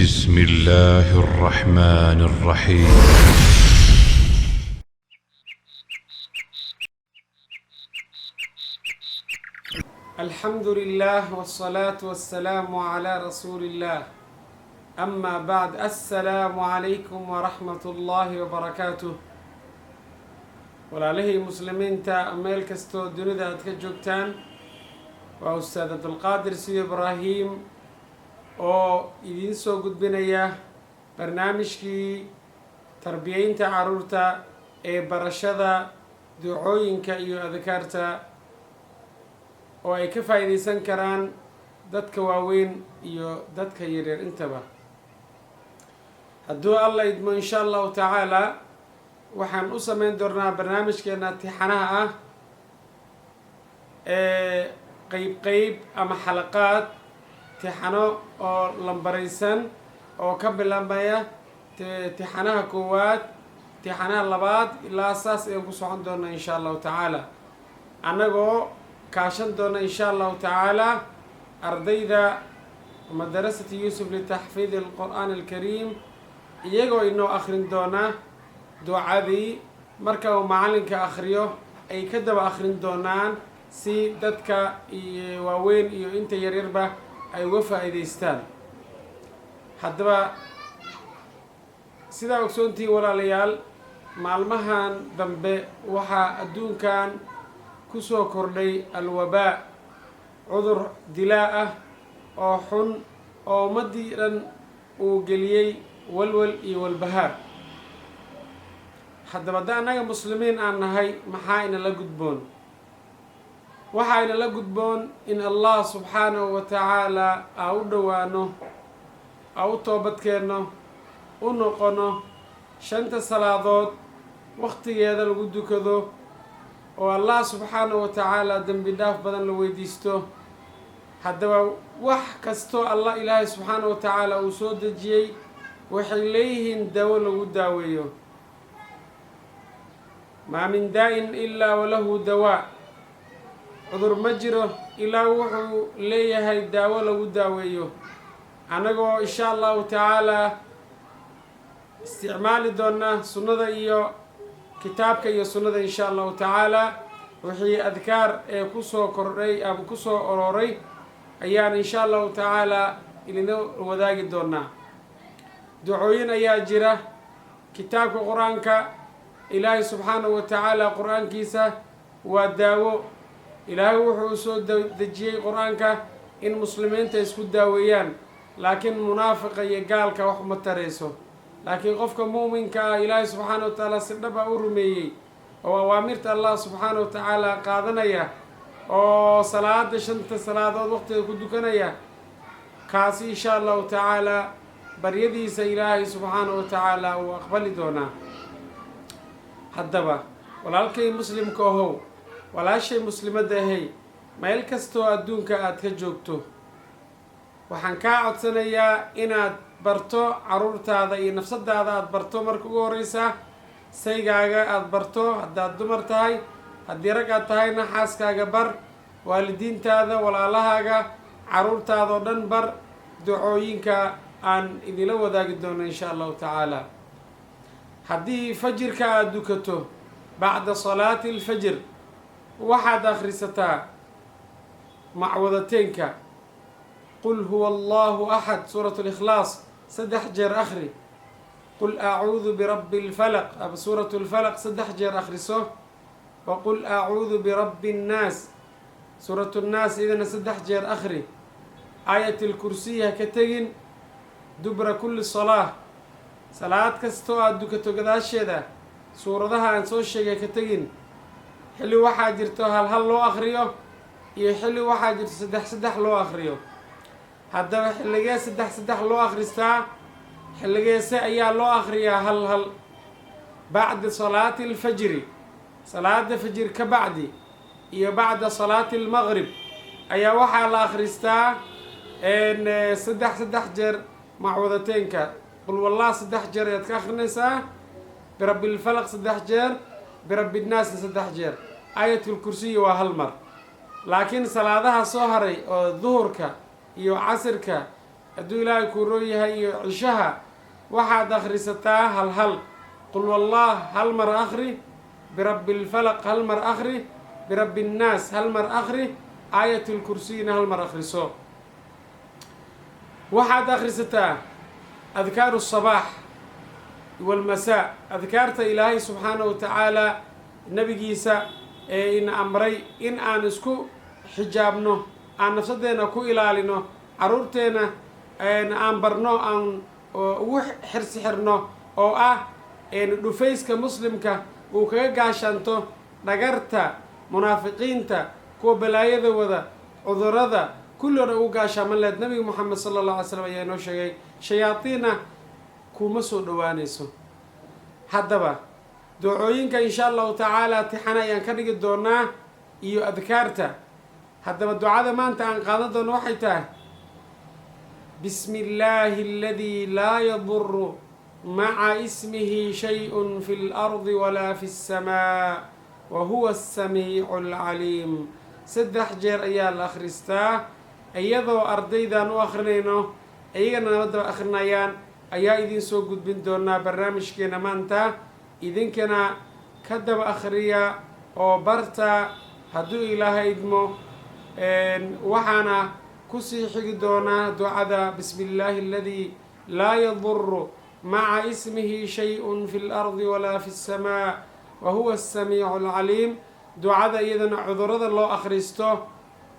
بسم الله الرحمن الرحيم. الحمد لله والصلاة والسلام على رسول الله. أما بعد، السلام عليكم ورحمة الله وبركاته. walaalihii muslimiinta meel kastoo dunida aad ka joogtaan, waa ustaad cabdulqaadir siyo ibraahim oo idiin soo gudbinaya barnaamijkii tarbiyeynta caruurta ee barashada ducooyinka iyo adkaarta oo ay ka faa'iidaysan karaan dadka waaweyn iyo dadka yaryar intaba. hadduu alla idmo insha allahu tacaala waxaan u sameyn doonaa barnaamijkeena tixanaha ah ee qeyb ama xalaqaad tixano oo lambaraysan oo ka bilaabmaya tixanaha koowaad, tixanaha labaad ilaa saas ayaan ku socon doona insha allahu tacaala, annagoo kaashan doona insha allahu tacaala ardayda madarasati yuusuf litaxfiid alqur'aan alkariim, iyagoo inoo akhrin doona ducadii marka uu macalinka akhriyo ay ka daba akhrin doonaan si dadka iyo waaweyn iyo inta yaryarba ay uga faa'iidaystaan. haddaba sidaa ogsoontihiin walaalayaal, maalmahan dambe waxaa adduunkan kusoo kordhay alwabaa, cudur dilaa ah oo xun oo ummaddii dhan uu geliyey walwal iyo walbahaar. haddaba da annaga muslimiin aan nahay, maxaa inala gudboon? waxaa inala gudboon in allah subxaanahu wa tacaala aa u dhowaano, aa u toobadkeenno, u noqono, shanta salaadood waqtigeeda lagu dukado, oo allah subxaanahu wa tacaala dembi dhaaf badan la weydiisto. haddaba wax kastoo allah ilaahay subxaanahu wa tacaala uu soo dejiyey waxay leeyihiin dawo lagu daaweeyo. maa min daa'in ilaa walahu dawaa, cudur ma jiro ilaa wuxuu leeyahay daawo lagu daaweeyo. annagoo insha allahu tacaalaa isticmaali doona sunnada iyo kitaabka iyo sunnada insha allahu tacaalaa wixii adkaar ee kusoo kordhay ama kusoo orooray ayaan insha allahu tacaalaa idina wadaagi doonaa. ducooyin ayaa jira. kitaabka qur-aanka ilaahay subxaanahu wa tacaala qur-aankiisa waa daawo. ilaahay wuxuu soo dejiyey qur-aanka in muslimiinta isku daaweeyaan, laakiin munaafiqa iyo gaalka wax uma tarayso. laakiin qofka muuminka ah ilaahay subxaanahu wa tacaala si dhab ah u rumeeyey oo awaamirta allah subxaanahu wa tacaala qaadanaya, oo salaada shanta salaadood waqtiga ku dukanaya, kaasi insha allahu tacaalaa baryadiisa ilaahay subxaanahu wa tacaala uu aqbali doonaa. haddaba walaalkay muslimka ahow, walaashay muslimadda ahay, meel kastoo adduunka aad ka joogto, waxaan kaa codsanayaa inaad barto caruurtaada iyo nafsadaada aada barto. marka ugu horeysa saygaaga aada barto, haddaad dumar tahay, haddii rag aad tahayna xaaskaaga bar, waalidiintaada, walaalahaaga, caruurtaada oo dhan bar ducooyinka aan idinla wadaagi doono insha allahu tacaala. haddii fajirka aada dukato, bacda salaati alfajr waxaad akhrisataa macwadateenka qul huwa allahu axad, suurat likhlaas 3 jeer akhri, qul acuudu birabbi lfalaq ama suurat lfalaq 3 jeer akhriso, wa qul acuudu birabbi nnaas, suurat nnaas idana 3 jeer akhri. aayat lkursiy ha ka tegin dubra kulli salaah, salaad kastoo aada dukato gadaasheeda suuradaha aan soo sheegay ka tegin. xilli waxaa jirto hal loo akhriyo iyo xilli waxaa jirto saddex loo akhriyo. haddaba xilligee saddex loo akhristaa, xilligeese ayaa loo akhriyaa hal bacda salaati alfajri, salaada fajir ka bacdi, iyo bacda salaati almaqrib ayaa waxaa la akhristaa saddex jeer macwadateenka. qul wallah 3 jeer ayaad ka akhrinaysaa, birabbi lfalaq 3 jeer, birabbi nnaasna 3 jeer. aayatulkursiyi waa 1 mar. laakiin salaadaha soo haray oo duhurka iyo casirka hadduu ilaahay kuu roon yahay iyo cishaha waxaad akhrisataa hal qul wallah hal mar akhri, birabbi lfalaq hal mar akhri, birabbi nnaas hal mar akhri, aayatulkursiyina hal mar akhriso. waxaad akhrisataa adkaaru sabaax walmasaa, adkaarta ilaahay subxaanahu watacaala nabigiisa ee ina amray in aan isku xijaabno, aan nafsadeenna ku ilaalino, carruurteenna aan barno, aan ugu xirsi xirno, oo ah dhufayska muslimka uu kaga gaashanto dhagarta munaafiqiinta, kuwa balaayada wada, cudurada kulliona ugu gaashaaman leed. nabiga moxamed sala allahu alay slam ayaa inoo sheegay shayaadiinna kuma soo dhowaanayso. haddaba ducooyinka insha allahu tacaala tixana ayaan ka dhigi doonaa iyo adkaarta. haddaba ducada maanta aan qaadan doono waxay tahay bismi illaahi aladii laa yaduru maca ismihi shay-un fi lardi walaa fi lsamaa wa huwa asamiicu alcaliim. 3 jeer ayaa la akhristaa iyadoo ardaydaan u akhrinayno, iyagana nabadaba akhrinayaan ayaa idin soo gudbin doonaa barnaamijkeena maanta. idinkana ka daba akhriya oo barta hadduu ilaahay idmo. waxaana kusii xigi doonaa ducada bismi illaahi aladii laa yaduru maca ismihi shay-un fi lardi walaa fi lsamaa wa huwa asamiicu alcaliim. ducada iyadana cudurada loo akhristo,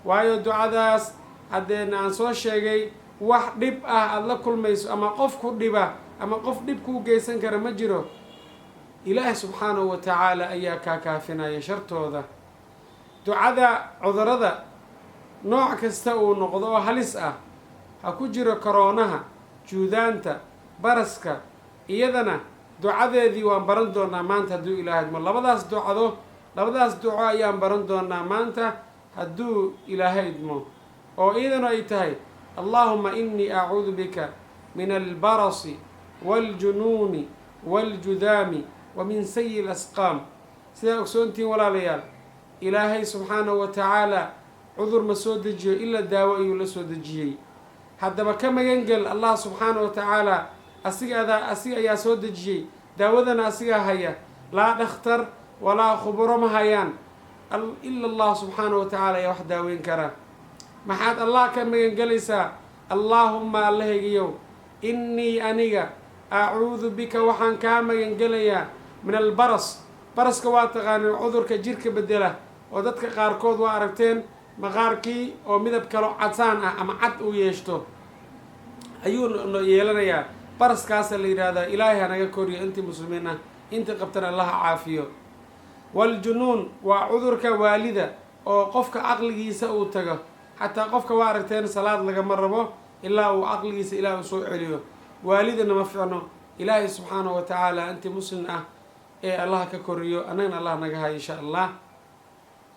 waayo ducadaas haddeena aan soo sheegay wax dhib ah aada la kulmayso ama qof ku dhiba ama qof dhib kuu geysan kara ma jiro. ilaahi subxaanahu wa tacaala ayaa kaa kaafinaya shartooda. ducada cudurada nooc kasta uu noqdo oo halis ah, ha ku jiro koroonaha, juudaanta, baraska, iyadana ducadeedii waan baran doonaa maanta hadduu ilaahay idmo. labadaas duco ayaan baran doonaa maanta hadduu ilaahay idmo, oo iyadana ay tahay allahuma inii acuudu bika min albarasi waaljunuuni waaljudaami wa min sayi lasqaam. sidaa ogsoontihiin walaalayaal, ilaahay subxaanahu wa tacaala cudur ma soo dejiyo ilaa daawo ayuu la soo dejiyey. haddaba ka magangel allah subxaanahu wa tacaala, asiga ayaa soo dejiyey, daawadana asigaa haya, laa dhakhtar walaa khuburo ma hayaan ila allah subxaanahu wa tacaala ayaa wax daaweyn kara. maxaad allah ka magangelaysaa? allaahumma allahaygiyow innii aniga acuudu bika waxaan kaa magangelayaa min albaras. baraska waa taqaaneen cudurka jirka bedela oo dadka qaarkood waa aragteen maqaarkii oo midab kalo cadsaan ah ama cad uu yeeshto ayuu yeelanayaa. baraskaasa la yidhaahdaa. ilaahay hanaga koriyo intii muslimiin ah, intii qabtana allaha caafiyo. waaljunuun waa cudurka waalida oo qofka caqligiisa uu tago. xataa qofka waa aragteen salaad lagama rabo ilaa uu caqligiisa ilaah u soo celiyo. waalidana ma ficno. ilaahay subxaanahu wa tacaala intii muslim ah ee allaha ka koriyo, annagana allah naga hayo insha allah.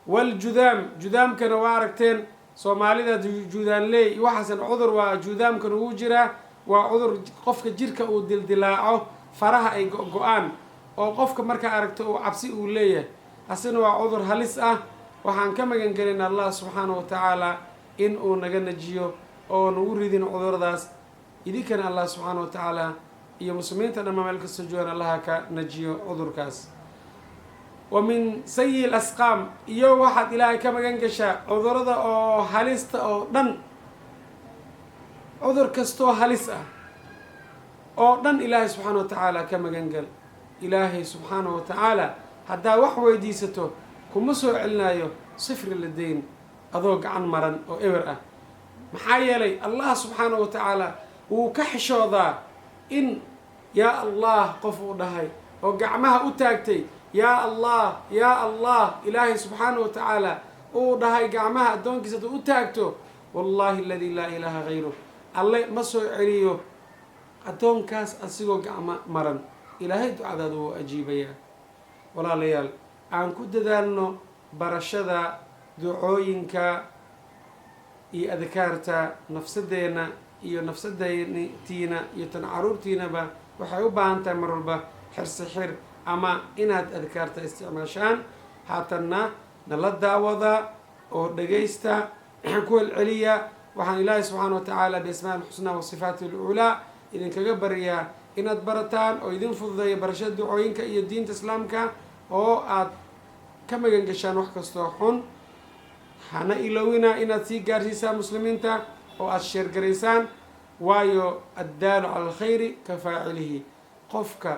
waaljudaam, judaamkana waa aragteen soomaalida juudaanleey waxaasan cudur waa juudaamkan ugu jiraa. waa cudur qofka jirka uu dildilaaco, faraha ay go-aan oo qofka markaa aragto uu cabsi uu leeyahay. asina waa cudur halis ah. waxaan ka magan gelina allah subxaanahu wa tacaala in uu naga najiyo oo nagu ridin cuduradaas. idinkana allah subxaanahu wa tacaala iyo muslimiinta dhamma meel kasta joogan allaha ka najiyo cudurkaas. wa min sayi lasqaam, iyo waxaad ilaahay ka magan gashaa cudurada oo halista oo dhan. cudur kastoo halis ah oo dhan ilaahay subxaanahu wa tacaala ka magan gal. ilaahay subxaanahu wa tacaala haddaa wax weydiisato kuma soo celinayo sifri la dayn adoo gacan maran oo eber ah. maxaa yeelay allah subxaanahu wa tacaala wuu ka xishoodaa in yaa allah qof uu dhahay oo gacmaha u taagtay yaa allah yaa allah. ilaahay subxaanahu wa tacaala uu dhahay gacmaha addoonkiisa hadduu u taagto, wallahi aladii laa ilaaha hayru, alle ma soo celiyo addoonkaas asigoo gacmo maran. ilaahay ducadaada wuu ajiibayaa. walaalayaal, aan ku dadaalno barashada ducooyinka iyo adkaarta. nafsadeenna iyo nafsadatiina iyo tan caruurtiinaba waxay u baahan tahay mar walba xirsi xir ama inaad adkaarta isticmaashaan. haatanna nala daawada oo dhagaysta ku celceliya waxaan ilaahay subxaana wa tacaala biasmaa alxusnaa wa sifaati alculaa idinkaga baryaa inaad barataan oo idin fududeeya barashada ducooyinka iyo diinta islaamka oo aad ka magan gashaan wax kastoo xun. hana ilowina inaad sii gaarsiisaan muslimiinta oo aada sheergaraysaan, waayo addaalu cala alkhayri ka faacilihi. qofka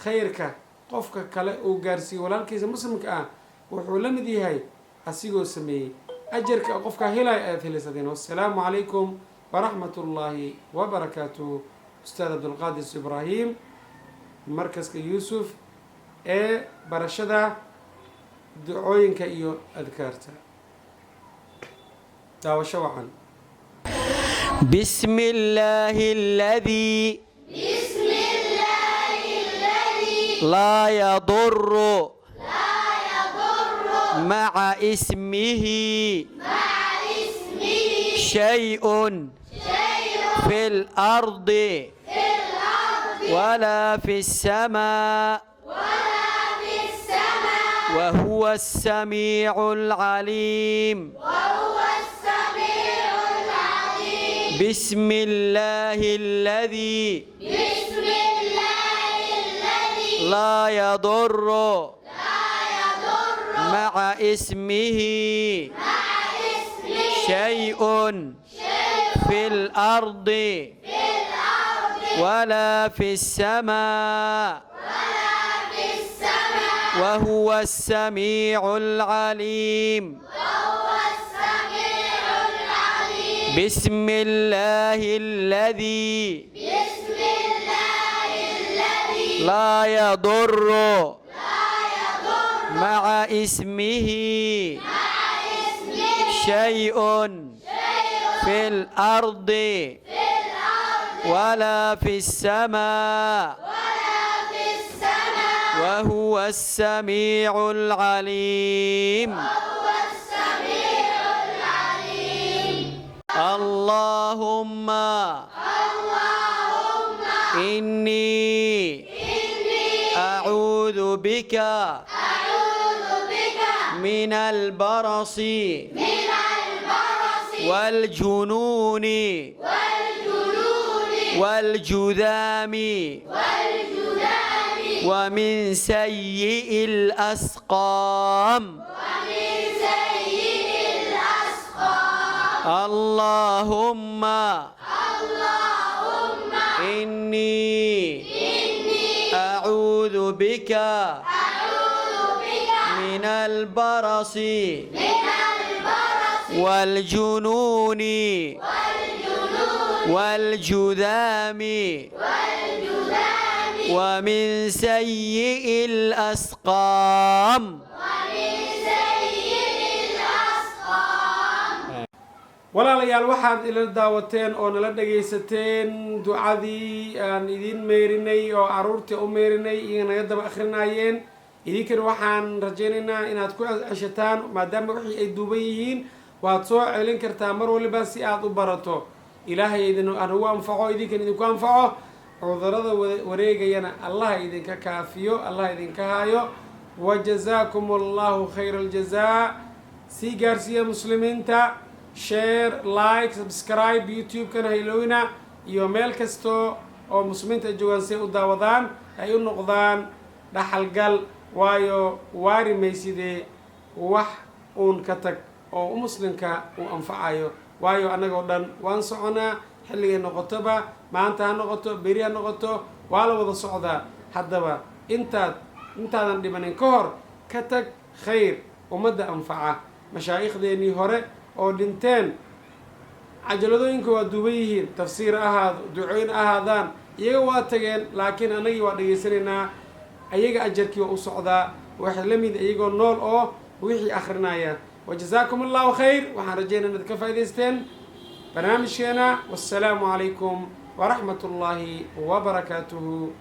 khayrka qofka kale uu gaarsiiyo walaalkiisa muslimka ah wuxuu la mid yahay asigoo sameeyey. ajarka qofkaa helaya ayaad helaysadeen. wassalaamu calaykum waraxmat ullaahi wabarakaatuh. ustaad cabdulqaadir ibraahim, markaska yuusuf ee barashada ducooyinka iyo adkaarta. daawasho wacan. بسم الله الذي لا يضر مع اسمه شيء في الأرض ولا في السماء وهو السميع العليم. بسم الله الذي لا يضر مع اسمه شيء في الأرض ولا في السماء وهو السميع العليم. بسم الله الذي لا يضر مع اسمه شيء في الأرض ولا في السماء وهو السميع العليم. اللهم إني أعوذ بك من البرص والجنون والجذام ومن سيء الأسقام. اللهم إني أعوذ بك من البرص والجنون والجذام ومن سيء الأسقام. walaalayaal waxaad ila daawateen oo nala dhagaysateen ducadii aan idin meerinay oo caruurtii u meerinay iyo naga daba akhrinaayeen. idinkana waxaan rajaynaynaa inaad ku ceshataan, maadaama wixii ay duuban yihiin waad soo celin kartaa mar waliba si aad u barato. ilaahay anugu anfaco, idinkan idinku anfaco. cudurada wareegayana allah idinka kaafiyo, allah idinka haayo. wajazaakum allahu khayra aljazaa. sii gaarsiiya muslimiinta, share, like, subscribe youtube-kana haylowina iyo meel kasto oo muslimiinta joogaan si ay u daawadaan ay u noqdaan dhaxalgal, waayo waari maysidee wax uun ka tag oo muslimka uu anfacayo. waayo annagoo dhan waan soconaa, xilligay noqotoba, maanta ha noqoto, beri ha noqoto, waa la wada socdaa. haddaba intaadan dhimanin ka hor ka tag khayr ummadda anfaca. mashaaikhdeenii hore oo dhinteen cajaladooyinka waa duuban yihiin, tafsiir ahaado, ducooyin ahaadaan, iyaga waa tageen, laakiin annagii waa dhageysanaynaa. ayaga ajarkii waa u socdaa, waxay la mid iyagoo nool oo wixii akhrinaya. wajazaakum allahu khayr. waxaan rajaynaa inaad ka faa'idaysteen barnaamijkeena. wassalaamu calaykum waraxmat ullaahi wabarakaatuhu.